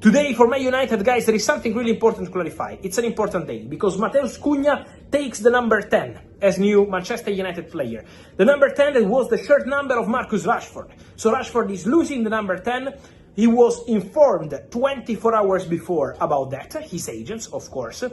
Today, for Man United, guys, there is something really important to clarify. It's an important day, because Mateus Cunha takes the number 10 as new Manchester United player. The number 10 was the shirt number of Marcus Rashford. So Rashford is losing the number 10. He was informed 24 hours before about that, his agents, of course.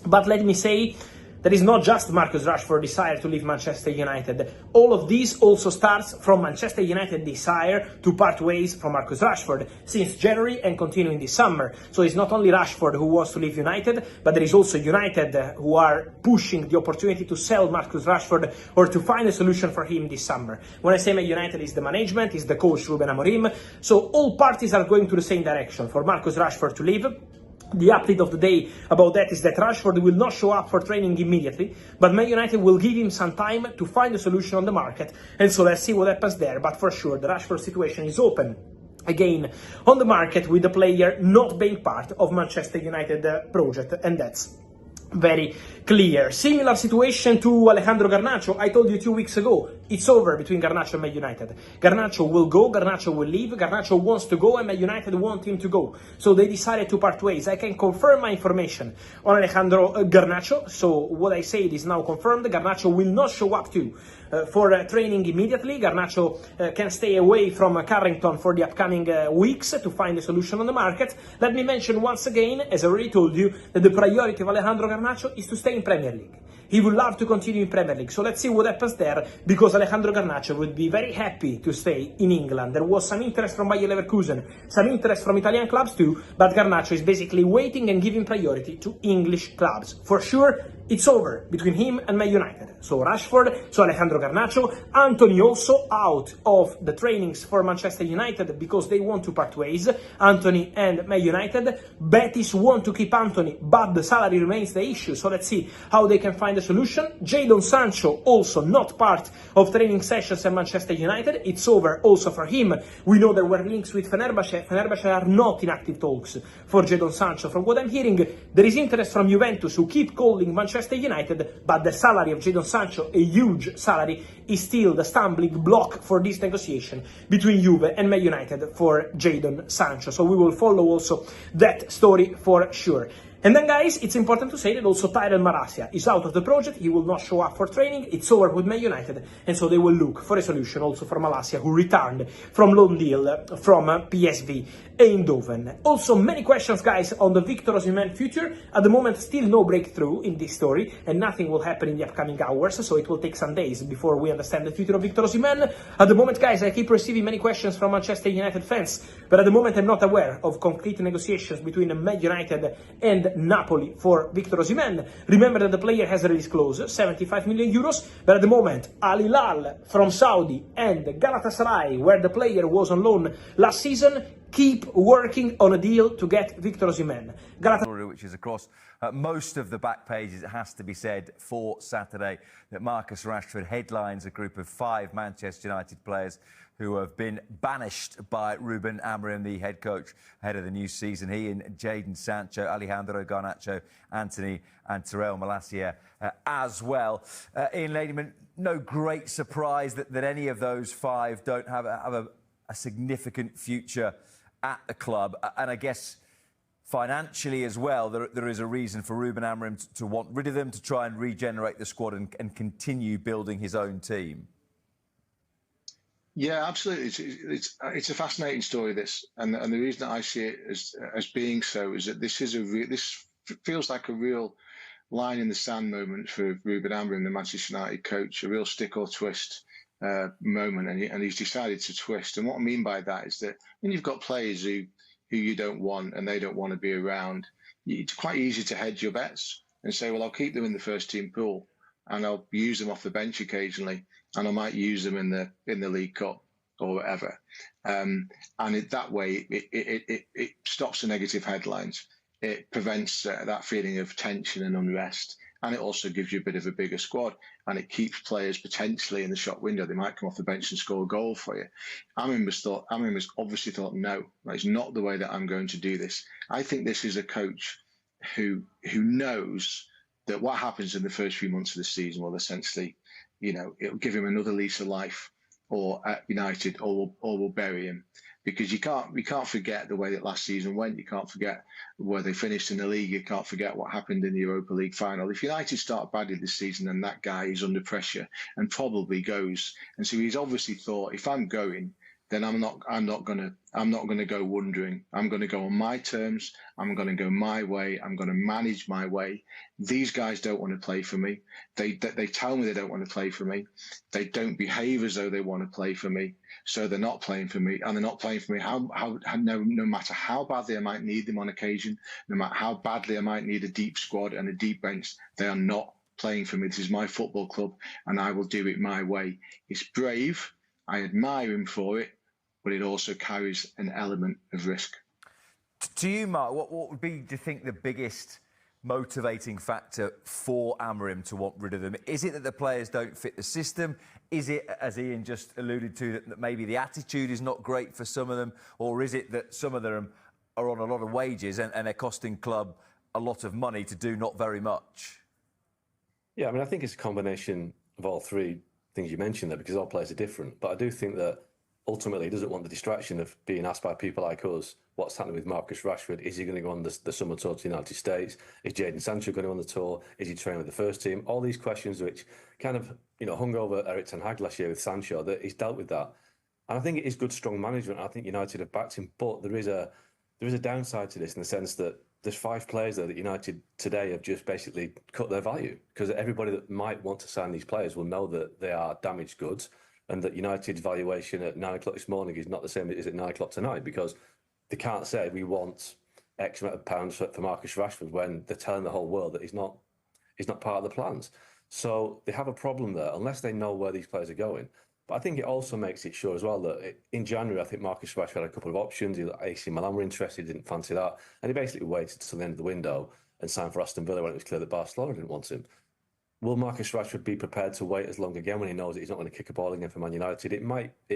But let me say, that is not just Marcus Rashford's desire to leave Manchester United. All of this also starts from Manchester United's desire to part ways from Marcus Rashford since January and continuing this summer. So it's not only Rashford who wants to leave United, but there is also United who are pushing the opportunity to sell Marcus Rashford or to find a solution for him this summer. When I say Man United, is the management, is the coach Ruben Amorim. So all parties are going to the same direction for Marcus Rashford to leave. The update of the day about that is that Rashford will not show up for training immediately, but Man United will give him some time to find a solution on the market, and so let's see what happens there. But for sure, the Rashford situation is open again on the market, with the player not being part of Manchester United project, and that's very clear. Similar situation to Alejandro Garnacho. I told you 2 weeks ago, it's over between Garnacho and Man United. Garnacho will go, Garnacho will leave, Garnacho wants to go, and Man United want him to go. So they decided to part ways. I can confirm my information on Alejandro Garnacho. So what I said is now confirmed. Garnacho will not show up for training immediately. Garnacho can stay away from Carrington for the upcoming weeks to find a solution on the market. Let me mention once again, as I already told you, that the priority of Alejandro Garnacho is to stay in Premier League. He would love to continue in Premier League, so let's see what happens there, because Alejandro Garnacho would be very happy to stay in England. There was some interest from Bayer Leverkusen, some interest from Italian clubs too, but Garnacho is basically waiting and giving priority to English clubs. For sure, it's over between him and Man United. So Rashford, so Alejandro Garnacho, Antony also out of the trainings for Manchester United because they want to part ways, Antony and Man United. Betis want to keep Antony, but the salary remains the issue, so let's see how they can find a solution. Jadon Sancho also not part of training sessions at Manchester United. It's over also for him. We know there were links with Fenerbahce. Fenerbahce are not in active talks for Jadon Sancho. From what I'm hearing, there is interest from Juventus, who keep calling Manchester United, but the salary of Jadon Sancho, a huge salary, is still the stumbling block for this negotiation between Juve and Man United for Jadon Sancho. So we will follow also that story for sure. And then, guys, it's important to say that also Tyrell Malacia is out of the project. He will not show up for training. It's over with Man United, and so they will look for a solution also for Malacia, who returned from loan deal from PSV Eindhoven. Also, many questions, guys, on the Victor Osimhen future. At the moment, still no breakthrough in this story, and nothing will happen in the upcoming hours, so it will take some days before we understand the future of Victor Osimhen. At the moment, guys, I keep receiving many questions from Manchester United fans, but at the moment I'm not aware of concrete negotiations between Man United and Napoli for Victor Osimhen. Remember that the player has a release clause, 75 million euros, but at the moment Al Hilal from Saudi and Galatasaray, where the player was on loan last season, keep working on a deal to get Victor Osimhen. Which is across most of the back pages, it has to be said, for Saturday, that Marcus Rashford headlines a group of 5 Manchester United players who have been banished by Ruben Amorim, the head coach, ahead of the new season. He and Jadon Sancho, Alejandro Garnacho, Antony and Tyrell Malacia as well. Ian Ladyman, no great surprise that any of those 5 don't have a significant future at the club. And I guess financially as well, there is a reason for Ruben Amorim to want rid of them, to try and regenerate the squad and continue building his own team. Yeah, absolutely. It's a fascinating story, this, and the reason that I see it as being so is that this feels like a real line in the sand moment for Ruben Amorim, the Manchester United coach, a real stick or twist moment, and he's decided to twist. And what I mean by that is that when you've got players who you don't want and they don't want to be around, it's quite easy to hedge your bets and say, well, I'll keep them in the first team pool and I'll use them off the bench occasionally, and I might use them in the League Cup or whatever. And that way, it stops the negative headlines. It prevents that feeling of tension and unrest. And it also gives you a bit of a bigger squad, and it keeps players potentially in the shop window. They might come off the bench and score a goal for you. Amorim has obviously thought, no, that's not the way that I'm going to do this. I think this is a coach who knows that what happens in the first few months of the season will essentially, it'll give him another lease of life, or at United, or will bury him. because we can't forget the way that last season went. You can't forget where they finished in the league. You can't forget what happened in the Europa League final. If United start badly this season, then that guy is under pressure and probably goes. And so he's obviously thought, if I'm going, then I'm not gonna go wondering. I'm gonna go on my terms. I'm gonna go my way. I'm gonna manage my way. These guys don't want to play for me. They tell me they don't want to play for me. They don't behave as though they want to play for me. So they're not playing for me, and they're not playing for me. No matter how badly I might need them on occasion, no matter how badly I might need a deep squad and a deep bench, they are not playing for me. This is my football club, and I will do it my way. It's brave. I admire him for it, but it also carries an element of risk. To you, Mark, what would be, do you think, the biggest motivating factor for Amorim to want rid of them? Is it that the players don't fit the system? Is it, as Ian just alluded to, that maybe the attitude is not great for some of them? Or is it that some of them are on a lot of wages and they're costing club a lot of money to do not very much? Yeah, I mean, I think it's a combination of all three things you mentioned there, because all players are different. But I do think that ultimately he doesn't want the distraction of being asked by people like us what's happening with Marcus Rashford. Is he going to go on the summer tour to the United States? Is Jadon Sancho going to go on the tour? Is he training with the first team? All these questions which kind of, hung over Erik ten Hag last year with Sancho, that he's dealt with that. And I think it is good, strong management. I think United have backed him, but there is a downside to this in the sense that there's 5 players there that United today have just basically cut their value, because everybody that might want to sign these players will know that they are damaged goods, and that United's valuation at 9 o'clock this morning is not the same as at 9 o'clock tonight, because they can't say we want X amount of pounds for Marcus Rashford when they're telling the whole world that he's not part of the plans. So they have a problem there unless they know where these players are going. But I think it also makes it sure as well that in January, I think Marcus Rashford had a couple of options. AC Milan were interested, didn't fancy that. And he basically waited till the end of the window and signed for Aston Villa when it was clear that Barcelona didn't want him. Will Marcus Rashford be prepared to wait as long again when he knows that he's not going to kick a ball again for Man United? It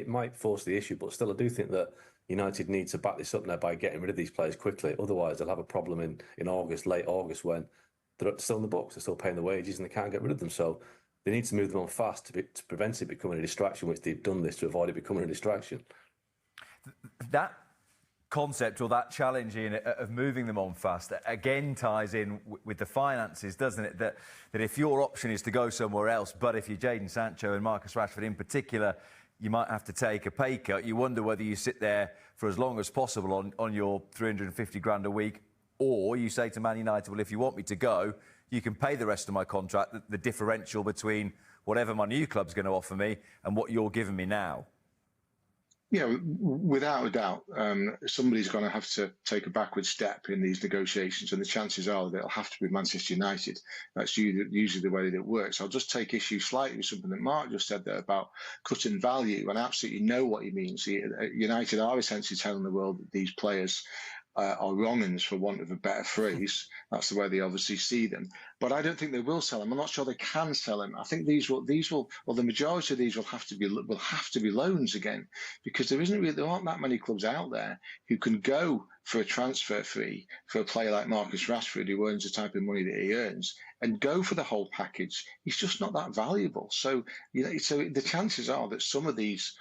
might force the issue, but still I do think that United need to back this up now by getting rid of these players quickly. Otherwise, they'll have a problem in August, late August, when they're still in the books, they're still paying the wages and they can't get rid of them. So they need to move them on fast to prevent it becoming a distraction, which they've done this to avoid it becoming a distraction. That concept or that challenge, Ian, of moving them on fast, again ties in with the finances, doesn't it? That if your option is to go somewhere else, but if you're Jadon Sancho and Marcus Rashford in particular, you might have to take a pay cut. You wonder whether you sit there for as long as possible on your 350 grand a week, or you say to Man United, well, if you want me to go, you can pay the rest of my contract, the differential between whatever my new club's going to offer me and what you're giving me now. Yeah, without a doubt, somebody's going to have to take a backward step in these negotiations, and the chances are that it'll have to be Manchester United. That's usually the way that it works. I'll just take issue slightly with something that Mark just said there about cutting value, and I absolutely know what he means. United are essentially telling the world that these players are wrong-uns, for want of a better phrase. That's the way they obviously see them. But I don't think they will sell them. I'm not sure they can sell them. I think the majority of these will have to be loans again, because there aren't that many clubs out there who can go for a transfer fee for a player like Marcus Rashford, who earns the type of money that he earns, and go for the whole package. He's just not that valuable. So the chances are that some of these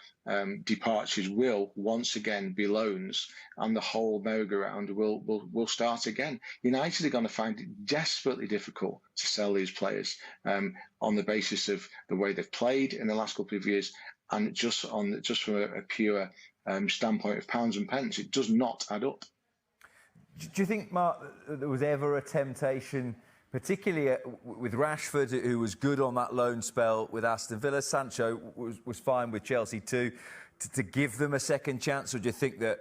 departures will once again be loans, and the whole merry-go-round will start again. United are going to find it desperately difficult to sell these players on the basis of the way they've played in the last couple of years, and just from a pure standpoint of pounds and pence, it does not add up. Do you think, Mark, that there was ever a temptation, particularly with Rashford, who was good on that loan spell with Aston Villa? Sancho was fine with Chelsea too, to give them a second chance? Or do you think that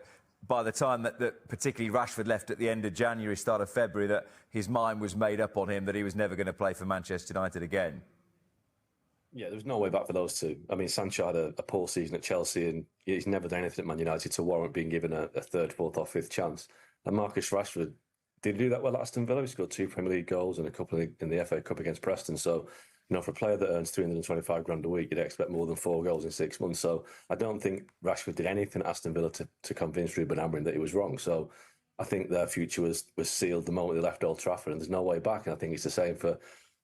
by the time that particularly Rashford left at the end of January, start of February, that his mind was made up on him that he was never going to play for Manchester United again? Yeah, there was no way back for those two. I mean, Sancho had a poor season at Chelsea, and he's never done anything at Man United to warrant being given a third, fourth or fifth chance. And Marcus Rashford did do that well at Aston Villa. He scored 2 Premier League goals and a couple in the FA Cup against Preston. So, for a player that earns 325 grand a week, you'd expect more than 4 goals in 6 months. So I don't think Rashford did anything at Aston Villa to convince Ruben Amorim that he was wrong. So I think their future was sealed the moment they left Old Trafford, and there's no way back. And I think it's the same for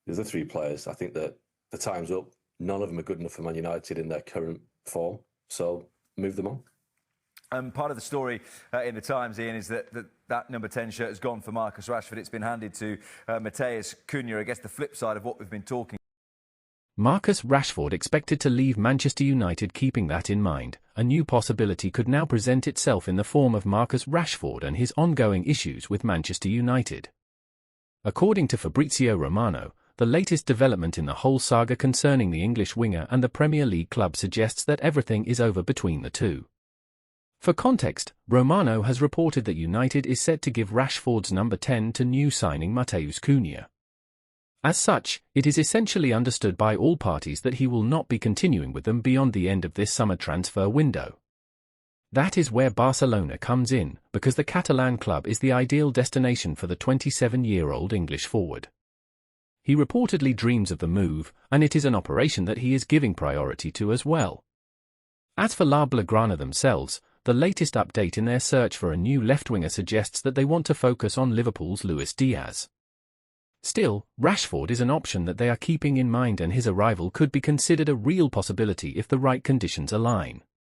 the other 3 players. I think that the time's up. None of them are good enough for Man United in their current form. So move them on. Part of the story in the Times, Ian, is that number 10 shirt has gone for Marcus Rashford. It's been handed to Matheus Cunha. I guess the flip side of what we've been talking. Marcus Rashford expected to leave Manchester United. Keeping that in mind, a new possibility could now present itself in the form of Marcus Rashford and his ongoing issues with Manchester United. According to Fabrizio Romano, the latest development in the whole saga concerning the English winger and the Premier League club suggests that everything is over between the two. For context, Romano has reported that United is set to give Rashford's number 10 to new signing Matheus Cunha. As such, it is essentially understood by all parties that he will not be continuing with them beyond the end of this summer transfer window. That is where Barcelona comes in, because the Catalan club is the ideal destination for the 27-year-old English forward. He reportedly dreams of the move, and it is an operation that he is giving priority to as well. As for La Blaugrana themselves, the latest update in their search for a new left-winger suggests that they want to focus on Liverpool's Luis Diaz. Still, Rashford is an option that they are keeping in mind, and his arrival could be considered a real possibility if the right conditions align.